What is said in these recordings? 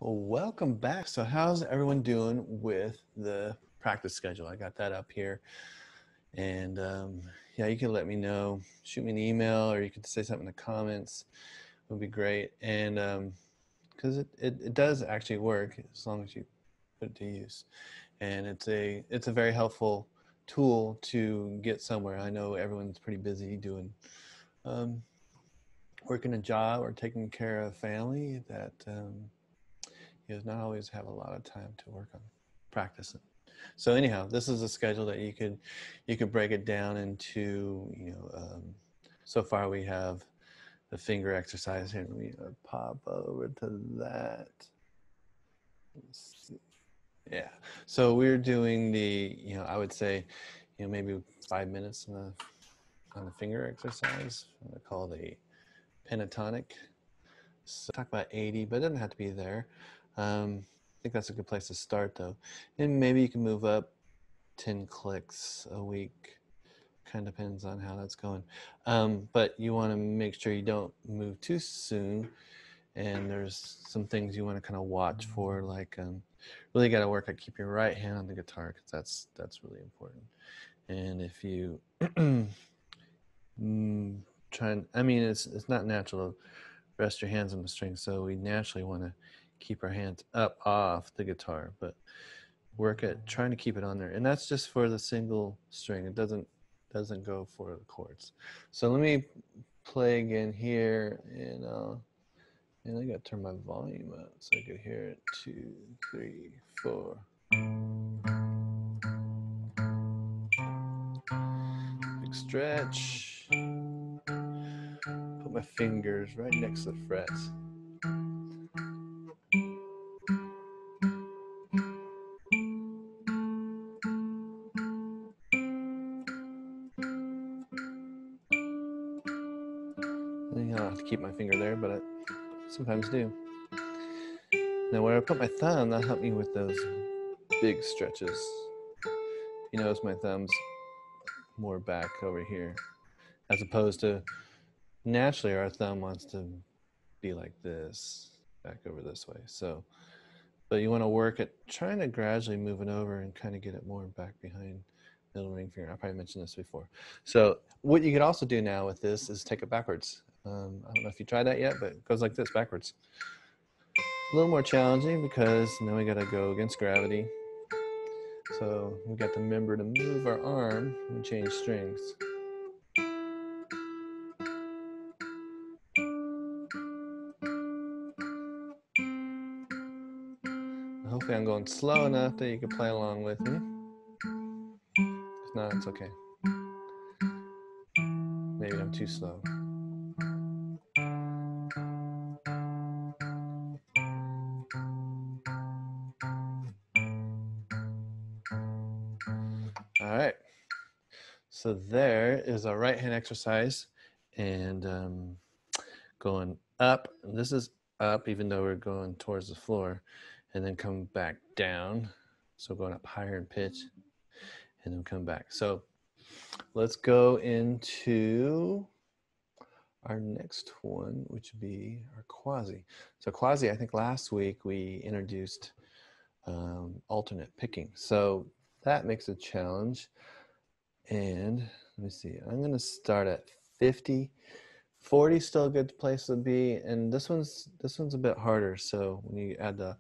Well, welcome back. So how's everyone doing with the practice schedule? I got that up here. And yeah, you can let me know. Shoot me an email or you can say something in the comments. It would be great. And because it does actually work as long as you put it to use. And it's a very helpful tool to get somewhere. I know everyone's pretty busy doing um, working a job or taking care of family that you know, not always have a lot of time to work on practicing. So anyhow, this is a schedule that you could break it down into. So far we have the finger exercise here. Let me pop over to that. Let's see. Yeah. So we're doing the, I would say, maybe 5 minutes on the finger exercise. I call the pentatonic. So talk about 80, but it doesn't have to be there. I think that's a good place to start, though. And maybe you can move up 10 clicks a week. Kind of depends on how that's going. But you want to make sure you don't move too soon. And there's some things you want to kind of watch for, like really got to work at keep your right hand on the guitar, because that's really important. And if you it's not natural to rest your hands on the string, so we naturally want to keep our hands up off the guitar, but work at trying to keep it on there. And that's just for the single string. It doesn't go for the chords. So let me play again here, and I gotta turn my volume up so I could hear it. 2, 3, 4. Big stretch. Put my fingers right next to the frets. I don't have to keep my finger there, but I sometimes do. Now where I put my thumb, that'll help me with those big stretches. You notice my thumb's more back over here, as opposed to naturally our thumb wants to be like this, back over this way. So, but you want to work at trying to gradually move it over and kind of get it more back behind middle ring finger. I probably mentioned this before. So what you could also do now with this is take it backwards. I don't know if you tried that yet, but it goes like this, backwards. A little more challenging because now we got to go against gravity. So we got to remember to move our arm and change strings. Hopefully I'm going slow enough that you can play along with me. If not, it's okay. Maybe I'm too slow. All right. So there is our right hand exercise, and going up. This is up, even though we're going towards the floor, and then come back down. So going up higher in pitch, and then come back. So let's go into our next one, which would be our quasi. So quasi, I think last week we introduced alternate picking. So that makes a challenge. And let me see, I'm going to start at 50. 40 is still a good place to be, and this one's a bit harder. So when you add the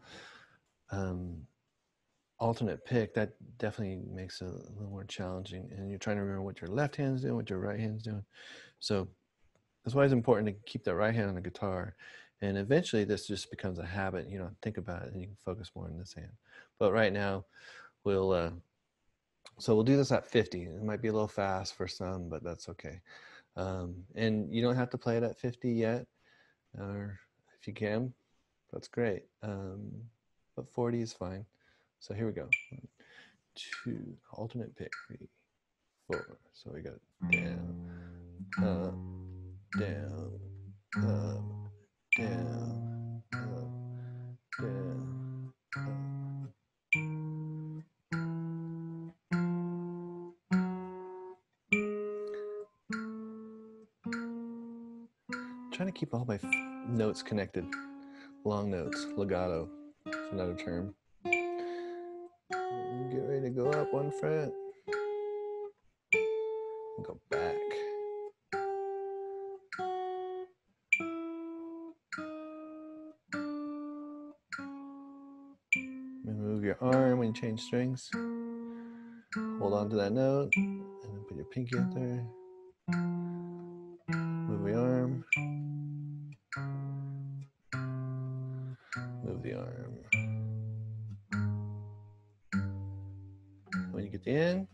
alternate pick, that definitely makes it a little more challenging. And you're trying to remember what your left hand's doing, what your right hand's doing. So that's why it's important to keep that right hand on the guitar. And eventually this just becomes a habit. You don't think about it and you can focus more on this hand. But right now we'll do this at 50. It might be a little fast for some, but that's okay. And you don't have to play it at 50 yet, or if you can, that's great. But 40 is fine. So here we go. 1, 2, alternate pick, 3, 4. So we got down, up, down, up, down, up, down, up. Trying to keep all my notes connected. Long notes, legato. It's another term. Get ready to go up one fret. And go back. Move your arm when you change strings. Hold on to that note, and then put your pinky up there. Move the arm. Move the arm. When you get to the end,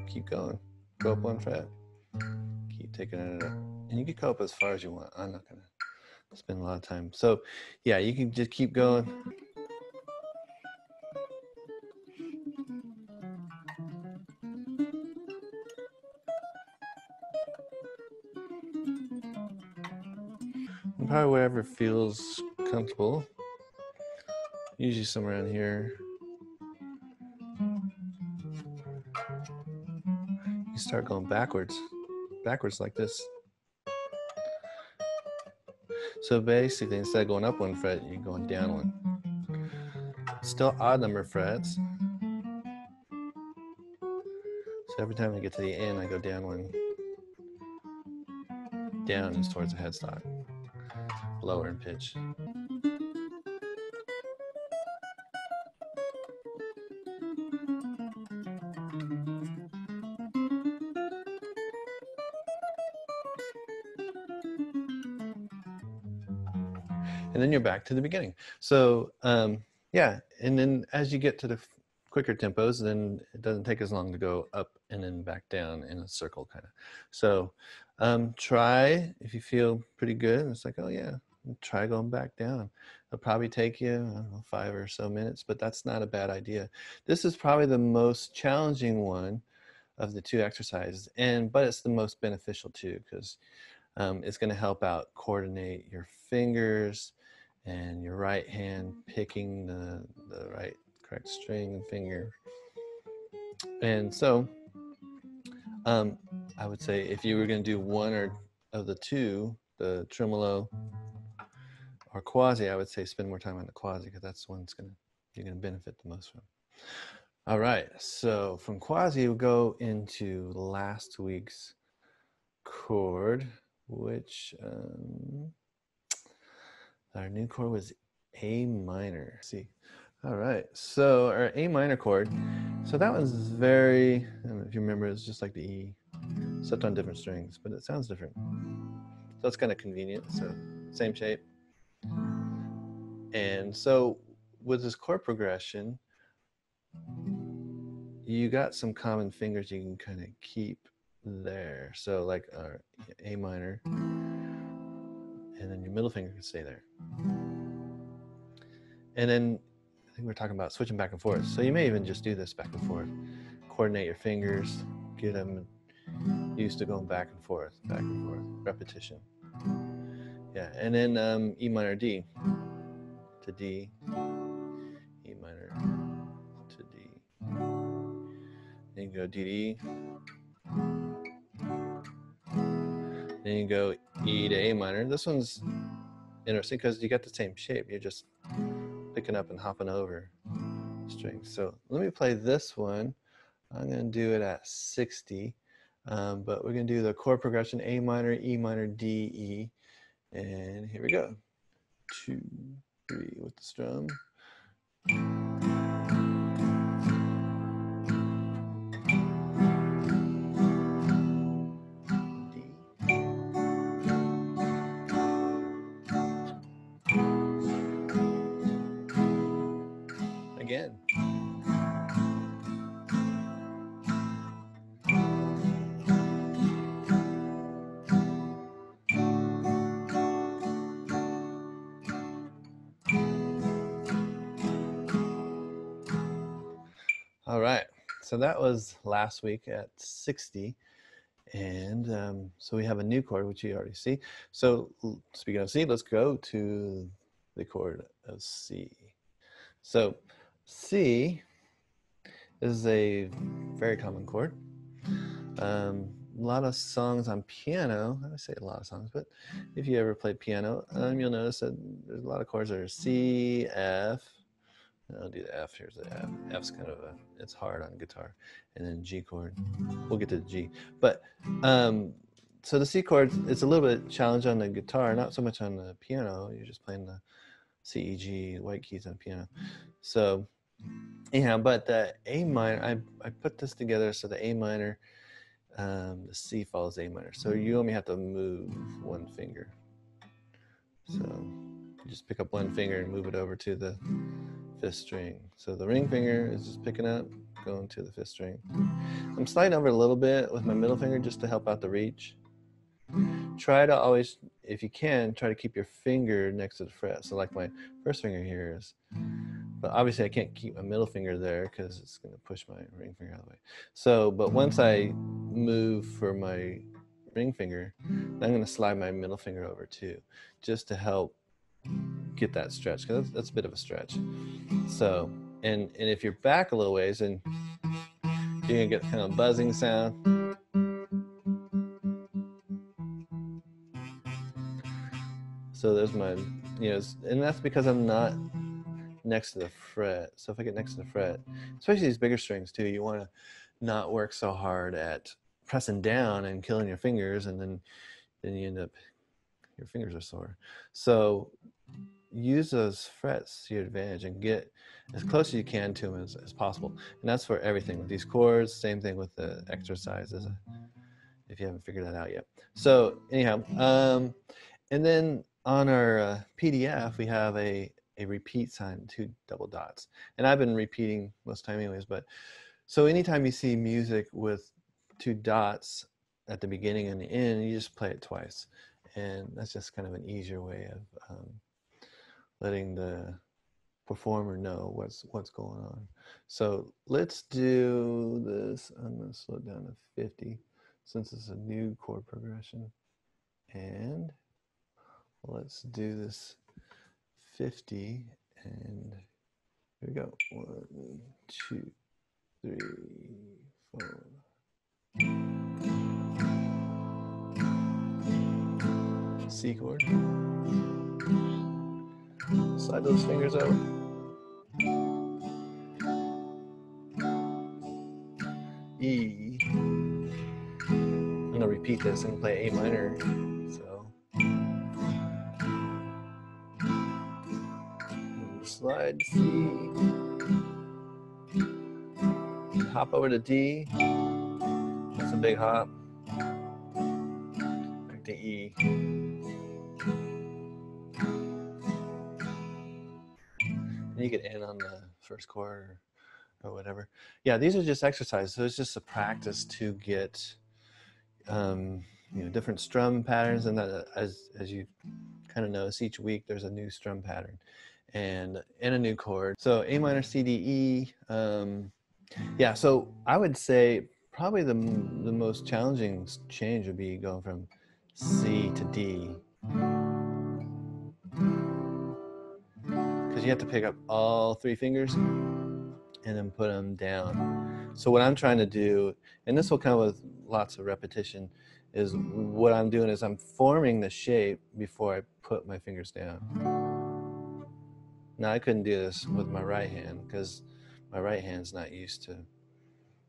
keep going. Go up one fret. Keep taking it up. And you can go up as far as you want. I'm not going to spend a lot of time. So, yeah, you can just keep going. And probably wherever feels comfortable. Usually somewhere around here. You start going backwards like this. So basically, instead of going up one fret, you're going down one. Still odd number frets. So every time I get to the end, I go down one. Down is towards the headstock. Lower in pitch. And then you're back to the beginning. So yeah, and then as you get to the quicker tempos, then it doesn't take as long to go up and then back down in a circle kind of. So try, if you feel pretty good, it's like, oh yeah, try going back down. It'll probably take you, I don't know, 5 or so minutes, but that's not a bad idea. This is probably the most challenging one of the 2 exercises, but it's the most beneficial too, because it's going to help out coordinate your fingers and your right hand picking the correct string and finger. And so I would say if you were going to do one or of the 2, the tremolo or quasi, I would say spend more time on the quasi, because that's the one you're going to benefit the most from. All right, so from quasi we'll go into last week's chord, which our new chord was A minor. Let's see. All right, so our A minor chord, so that one's very, I don't know if you remember, it's just like the E, except on different strings, but it sounds different. So it's kind of convenient, so same shape. And so with this chord progression, you got some common fingers you can kind of keep there. So like our A minor, and then your middle finger can stay there. And then I think we're talking about switching back and forth. So you may even just do this back and forth. Coordinate your fingers, get them used to going back and forth, repetition. Yeah, and then E minor D to D, E minor to D. Then you go D to E. Then you go E to A minor. This one's interesting because you got the same shape. You're just picking up and hopping over strings. So let me play this one. I'm going to do it at 60, but we're going to do the chord progression A minor, E minor, D, E, and here we go. 2, 3 with the strum. Again. All right, so that was last week at 60, and so we have a new chord, which you already see. So speaking of C, let's go to the chord of C. So C is a very common chord. A lot of songs on piano, I would say a lot of songs, but if you ever play piano, you'll notice that there's a lot of chords that are C, F, I'll do the F. Here's the F. F's kind of it's hard on guitar. And then G chord. We'll get to the G. But, so the C chord, it's a little bit challenge on the guitar, not so much on the piano. You're just playing the C, E, G, white keys on the piano. So, anyhow, but the A minor, I put this together so the A minor, the C follows A minor. So you only have to move one finger. So you just pick up one finger and move it over to the 5th string. So the ring finger is just picking up, going to the 5th string. I'm sliding over a little bit with my middle finger just to help out the reach. Try to always, if you can, try to keep your finger next to the fret. So like my first finger here is, but obviously I can't keep my middle finger there because it's going to push my ring finger out of the way. So, but once I move for my ring finger, I'm going to slide my middle finger over too, just to help get that stretch, because that's a bit of a stretch. So, and if you're back a little ways, and you're going to get kind of a buzzing sound. So there's my, and that's because I'm not next to the fret. So if I get next to the fret, especially these bigger strings too, you want to not work so hard at pressing down and killing your fingers, and then you end up, your fingers are sore. So use those frets to your advantage and get as close as you can to them as possible. And that's for everything with these chords. Same thing with the exercises, if you haven't figured that out yet. So anyhow, and then on our PDF, we have a repeat sign, 2 double dots. And I've been repeating most of the time anyways, but so anytime you see music with 2 dots at the beginning and the end, you just play it twice. And that's just kind of an easier way of letting the performer know what's going on. So let's do this. I'm going to slow it down to 50 since it's a new chord progression. And let's do this 50, and here we go. 1, 2, 3, 4. C chord. Slide those fingers over. E. I'm gonna repeat this and play A minor. So slide C. Hop over to D. That's a big hop. Back to E. And you can end on the first chord or whatever. Yeah, these are just exercises. So it's just a practice to get different strum patterns, and that as you kind of notice, each week there's a new strum pattern and a new chord. So A minor, C, D, E. Yeah, so I would say probably the most challenging change would be going from C to D, because you have to pick up all 3 fingers and then put them down. So what I'm trying to do, and this will come with lots of repetition, is what I'm doing is I'm forming the shape before I put my fingers down. Now I couldn't do this with my right hand because my right hand's not used to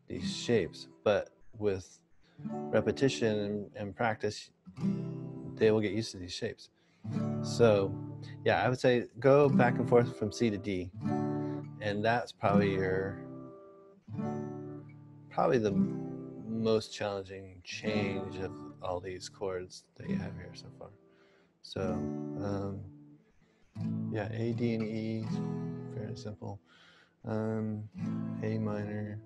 these shapes, but with repetition and practice, they will get used to these shapes. So yeah, I would say go back and forth from C to D, and that's probably the most challenging change of all these chords that you have here so far. So yeah, A, D, and E, very simple. A minor.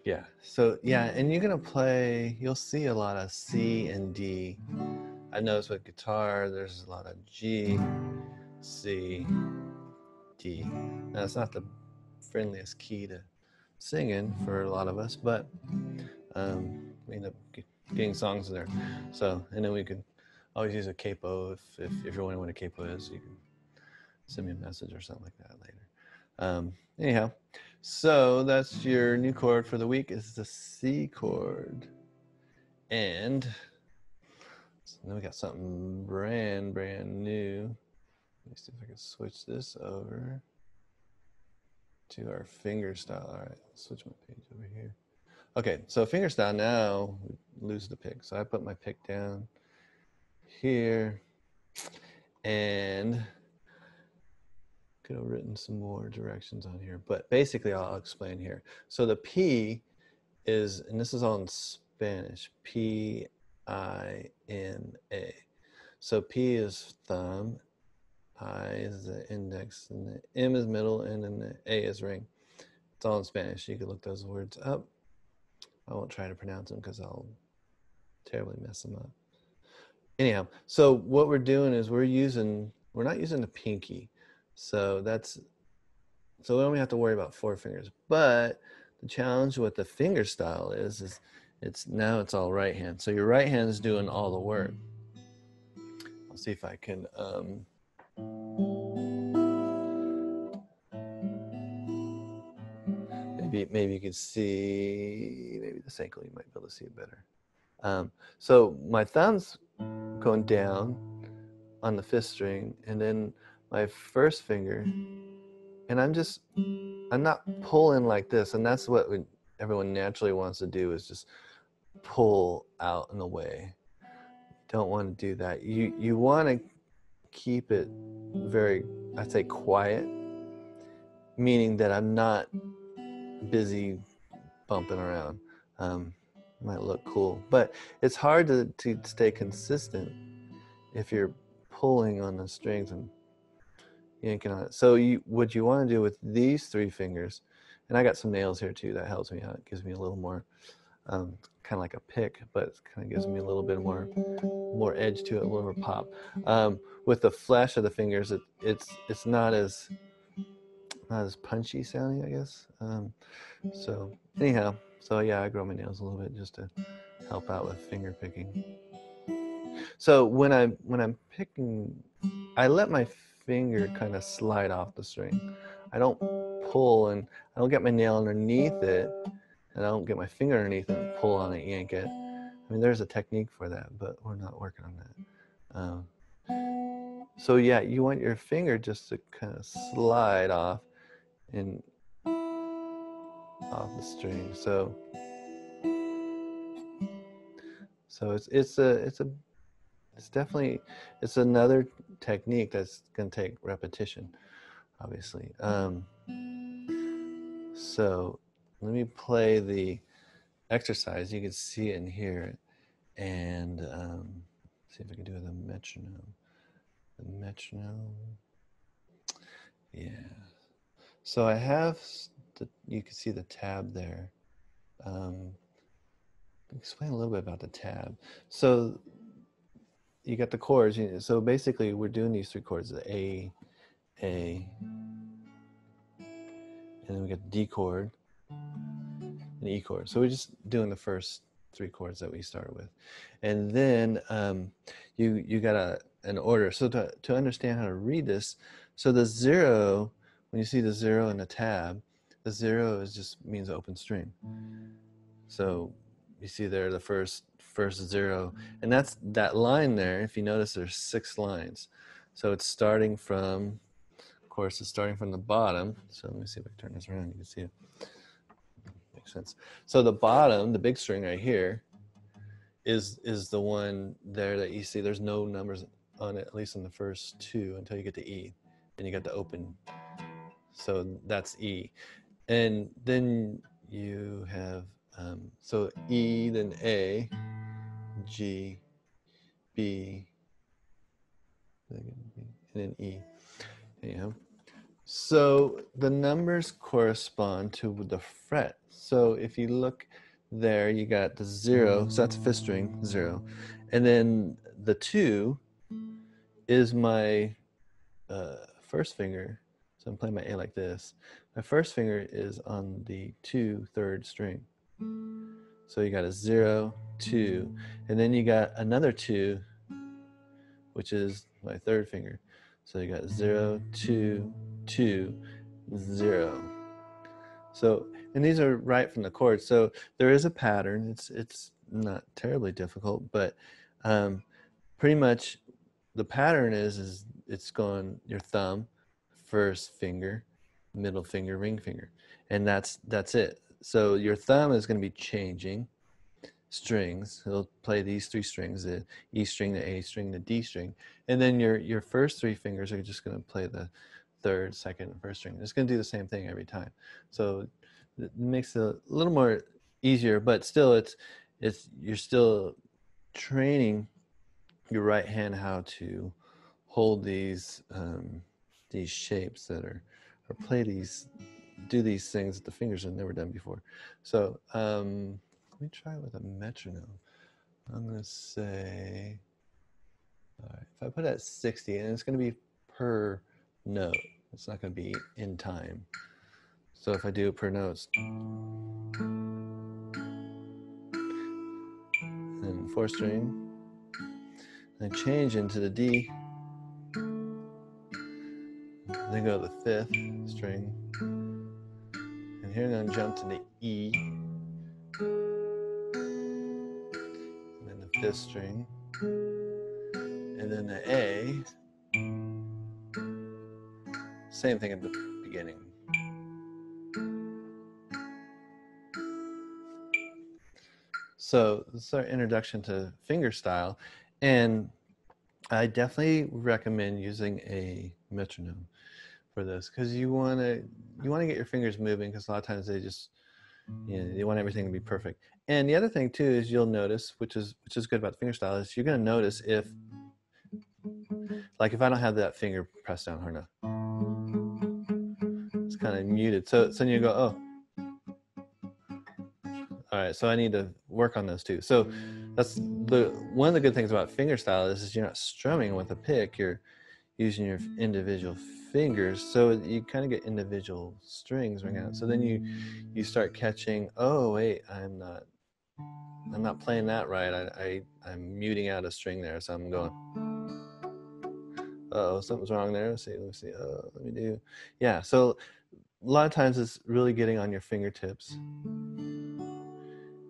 Yeah, so yeah, and you're gonna play, you'll see a lot of C and D. I noticed with guitar, there's a lot of G, C, D. Now it's not the friendliest key to sing in for a lot of us, but we end up getting songs in there. So, and then we could always use a capo if you're wondering what a capo is, you can send me a message or something like that later. Anyhow, so that's your new chord for the week, is the C chord. And so then we got something brand new. Let me see if I can switch this over to our fingerstyle. All right, switch my page over here. Okay, so fingerstyle, now lose the pick. So I put my pick down here, and could have written some more directions on here, but basically I'll explain here. So the P is, and this is all in Spanish, P-I-N-A. So P is thumb, I is the index, and the M is middle, and then the A is ring. It's all in Spanish. You can look those words up. I won't try to pronounce them because I'll terribly mess them up. Anyhow, so what we're doing is we're not using the pinky. So we don't have to worry about 4 fingers. But the challenge with the fingerstyle is it's all right hand. So your right hand is doing all the work. I'll see if I can maybe you can see, maybe this ankle, you might be able to see it better. So my thumb's going down on the 5th string, and then my first finger, and I'm not pulling like this, and that's what everyone naturally wants to do, is just pull out and away. Don't want to do that. You want to keep it very, I'd say, quiet, meaning that I'm not busy bumping around. Might look cool, but it's hard to stay consistent if you're pulling on the strings and yanking on it. So what you want to do with these 3 fingers, and I got some nails here too, that helps me out. It gives me a little more kind of like a pick, but it kind of gives me a little bit more edge to it, a little more pop. With the flesh of the fingers, it's not as punchy sounding, I guess. So anyhow, so yeah, I grow my nails a little bit just to help out with finger picking. So when I'm picking, I let my finger kind of slide off the string. I don't pull, and I don't get my nail underneath it, and I don't get my finger underneath it and pull on it, yank it. I mean, there's a technique for that, but we're not working on that. So yeah, you want your finger just to kind of slide off and off the string. So it's another technique that's going to take repetition, obviously. So let me play the exercise. You can see it in here, and see if I can do it with a metronome. The metronome. Yeah. So I have, you can see the tab there. Explain a little bit about the tab. So you got the chords. So basically, we're doing these 3 chords: the A, and then we got the D chord and E chord. So we're just doing the first 3 chords that we started with, and then you got an order. So to understand how to read this, so the 0, when you see the 0 in the tab, the 0 just means open string. So you see there the first 0, and that's that line there. If you notice, there's 6 lines. So it's starting from, of course, it's starting from the bottom. So let me see if I can turn this around. You can see it. Makes sense. So the bottom, the big string right here, is the one there that you see. There's no numbers on it, at least in the first 2, until you get to E. And you got the open. So that's E. And then you have, so E, then A, G, B, and then E. Anyhow. So the numbers correspond to the fret. So if you look there, you got the 0, so that's 5th string, 0. And then the 2 is my first finger. So I'm playing my A like this. My first finger is on the 2, 3rd string. So you got a 0, 2, and then you got another 2, which is my 3rd finger. So you got 0, 2, 2, 0. So, and these are right from the chords. So there is a pattern. It's not terribly difficult, but pretty much the pattern is it's going your thumb, first finger, middle finger, ring finger, and that's it. So your thumb is going to be changing strings. It'll play these three strings: the E string, the A string, the D string, and then your first three fingers are just going to play the third, second, and first string. It's going to do the same thing every time. So it makes it a little more easier, but still, it's you're still training your right hand how to hold these shapes that are, or play these, do these things that the fingers have never done before. So let me try with a metronome. I'm going to say, all right, if I put it at 60, and it's going to be per note, it's not going to be in time. So if I do it per notes, then fourth string, then change into the D, then go to the fifth string, and here I'm going to jump to the E, and then the fifth string, and then the A, same thing at the beginning. So this is our introduction to fingerstyle, and I definitely recommend using a metronome for this, because you want to get your fingers moving, because a lot of times they just, you want everything to be perfect. And the other thing too is you'll notice, which is good about the fingerstyle, is you're going to notice if, like, if I don't have that finger pressed down hard enough, it's kind of muted. So then you go, oh, all right, so I need to work on those too. So that's one of the good things about fingerstyle is you're not strumming with a pick, you're using your individual fingers, so you kind of get individual strings ring out. So then you start catching, oh wait, I'm not playing that right. I'm muting out a string there, so I'm going, uh-oh, something's wrong there. Let me see. Let me do, yeah. So a lot of times it's really getting on your fingertips,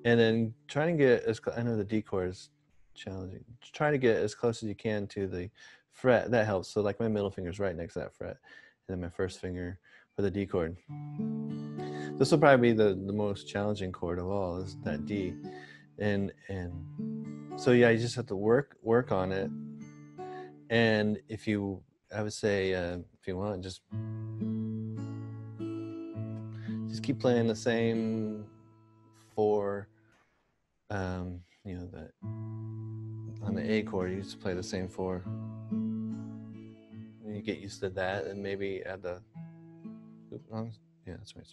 and then trying to get as, I know the D chord is challenging, try to get as close as you can to the fret. That helps. So like my middle finger is right next to that fret, and then my first finger for the D chord. This will probably be the most challenging chord of all, is that D. And so yeah, you just have to work on it. And if you, I would say, if you want, just keep playing the same four, that on the A chord, you just play the same four. And you get used to that, and maybe add the, yeah, that's right.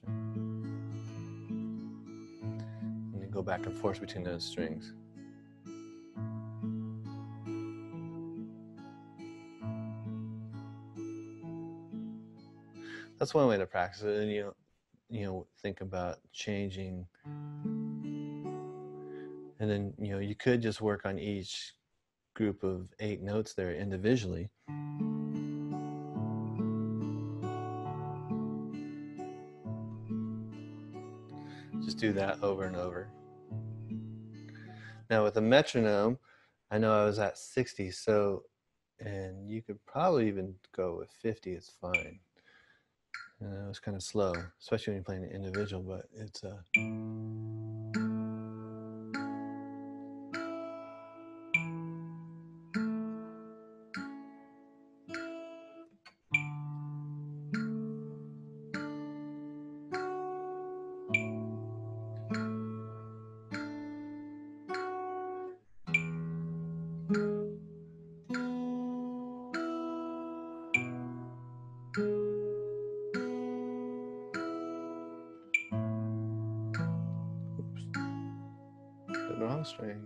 And you go back and forth between those strings. That's one way to practice it, and you think about changing, and then you could just work on each group of 8 notes there individually. Just do that over and over. Now with a metronome, I know I was at 60, so, and you could probably even go with 50, it's fine. It was kind of slow, especially when you're playing an individual, but it's the wrong string.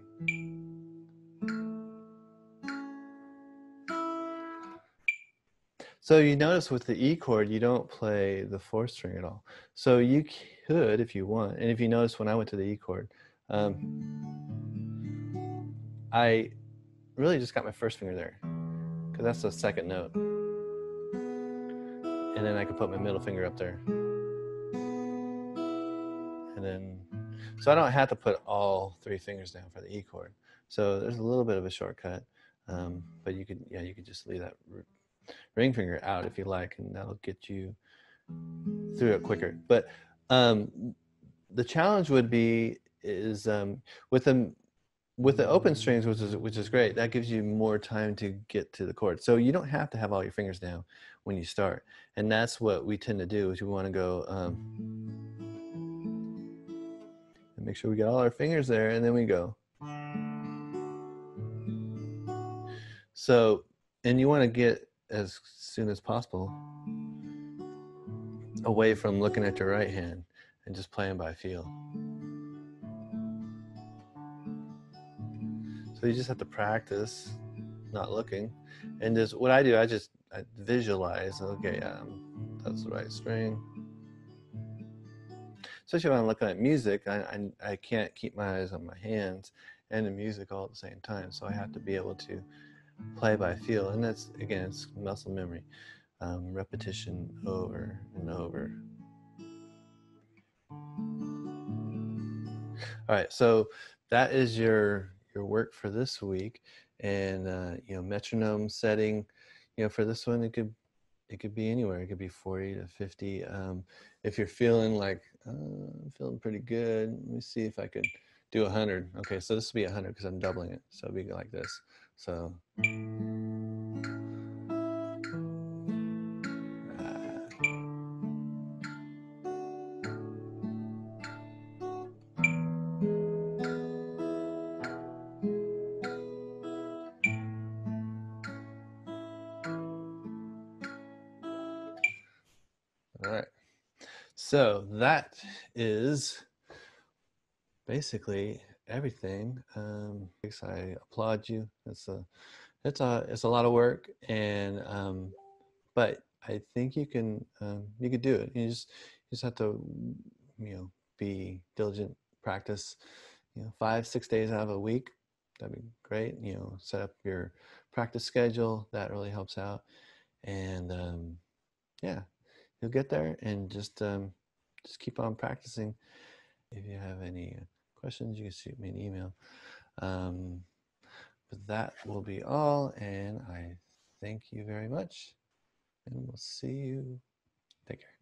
So you notice with the E chord, you don't play the 4th string at all. So you could, if you want, and if you notice when I went to the E chord, I really just got my first finger there, because that's the second note. And then I could put my middle finger up there. And then, so I don't have to put all 3 fingers down for the E chord. So there's a little bit of a shortcut, but you could just leave that ring finger out if you like, and that'll get you through it quicker. But the challenge would be is with the open strings, which is great. That gives you more time to get to the chord. So you don't have to have all your fingers down when you start, and that's what we tend to do. Is we want to go and make sure we get all our fingers there, and then we go. So, and you want to get as soon as possible away from looking at your right hand and just playing by feel. So you just have to practice not looking. And just what I do, I visualize, okay, that's the right string. Especially when I'm looking at music, I can't keep my eyes on my hands and the music all at the same time. So I have to be able to play by feel. And that's, again, it's muscle memory, repetition over and over. All right, so that is your work for this week, and you know, metronome setting, you know, for this one it could be anywhere. It could be 40 to 50. If you're feeling like I'm feeling pretty good, let me see if I could do 100. Okay, so this will be 100 because I'm doubling it, so it'll be like this. So. All right, so that is basically everything. I applaud you. It's a lot of work, and but I think you can do it. You just have to, you know, be diligent, practice, you know, 5-6 days out of a week. That'd be great. You know, set up your practice schedule. That really helps out, and yeah, you'll get there. And just keep on practicing. If you have any questions, you can shoot me an email. But that will be all, and I thank you very much, and we'll see you. Take care.